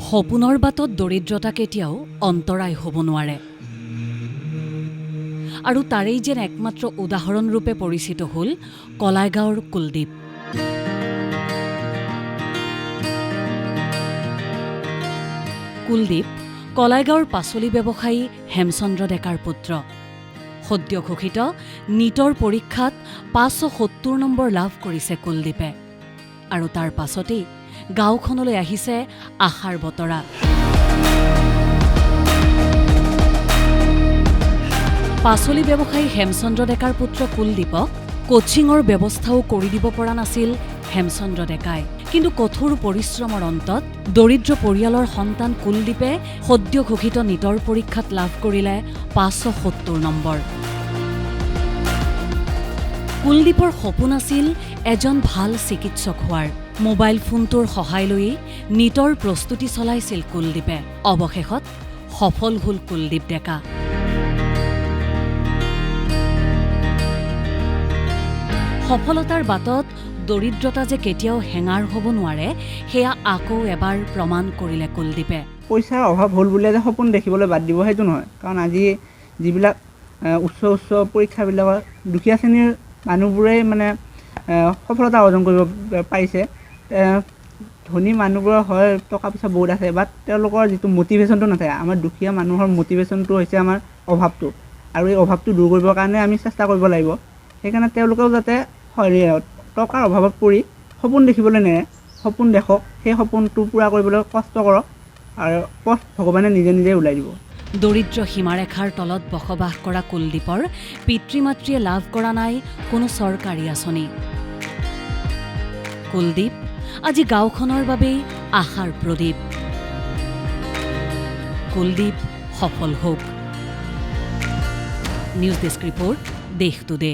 সপোনৰ বাটত দৰিদ্ৰতা কেতিয়াও অন্তৰায় হ'ব নোৱাৰে আৰু তাৰেই যেন একমাত্ৰ উদাহৰণৰূপে পৰিচিত হ'ল কলাইগাঁৱৰ কুলদীপ। কুলদীপ কলাইগাঁৱৰ পাচলি ব্যৱসায়ী হেমচন্দ্ৰ ডেকাৰ পুত্ৰ। সদ্য ঘোষিত নীটৰ পৰীক্ষাত ৫৭০ নম্বৰ লাভ কৰিছে কুলদীপে আৰু তাৰ পাছতেই গাঁওখনলৈ আহিছে আশাৰ বতৰা। পাচলি ব্যৱসায়ী হেমচন্দ্ৰ ডেকাৰ পুত্ৰ কুলদীপক কোচিঙৰ ব্যৱস্থাও কৰি দিব পৰা নাছিল হেমচন্দ্ৰ ডেকাই। কিন্তু কঠোৰ পৰিশ্ৰমৰ অন্তত দৰিদ্ৰ পৰিয়ালৰ সন্তান কুলদীপে সদ্য ঘোষিত নীটৰ পৰীক্ষাত লাভ কৰিলে ৫৭০ নম্বৰ। কুলদীপৰ সপোন আছিল এজন ভাল চিকিৎসক হোৱাৰ। মোবাইল ফোনটোৰ সহায় লৈয়ে নীটৰ প্ৰস্তুতি চলাইছিল কুলদীপে। অৱশেষত সফল হ'ল কুলদীপ ডেকা। সফলতাৰ বাটত দৰিদ্ৰতা যে কেতিয়াও হেঙাৰ হ'ব নোৱাৰে, সেয়া আকৌ এবাৰ প্ৰমাণ কৰিলে কুলদীপে। পইচাৰ অভাৱ হ'ল বুলিয়ে যে সপোন দেখিবলৈ বাদ দিব সেইটো নহয়, কাৰণ আজি যিবিলাক উচ্চ পৰীক্ষাবিলাকৰ দুখীয়া শ্ৰেণীৰ মানুহবোৰেই সফলতা অৰ্জন কৰিব পাৰিছে। ধনী মানুহবোৰৰ হয় টকা পইচা বহুত আছে, বাট তেওঁলোকৰ যিটো মটিভেশ্যনটো নাথাকে। আমাৰ দুখীয়া মানুহৰ মটিভেশ্যনটো হৈছে আমাৰ অভাৱটো, আৰু এই অভাৱটো দূৰ কৰিবৰ কাৰণে আমি চেষ্টা কৰিব লাগিব। সেইকাৰণে তেওঁলোকেও যাতে টকাৰ অভাৱত পৰি সপোন দেখিবলৈ নেৰে, সপোন দেখক, সেই সপোনটো পূৰা কৰিবলৈ কষ্ট কৰক, আৰু পথ ভগৱানে নিজে নিজে ওলাই দিব। দৰিদ্ৰ সীমাৰেখাৰ তলত বসবাস কৰা কুলদীপৰ পিতৃ মাতৃয়ে লাভ কৰা নাই কোনো চৰকাৰী আঁচনি। কুলদীপ আজি গাঁওখনৰ বাবেই আশাৰ প্ৰদীপ। কুলদীপ সফল হওক। নিউজ ডেস্ক ৰিপৰ্ট, দেশ টুডে।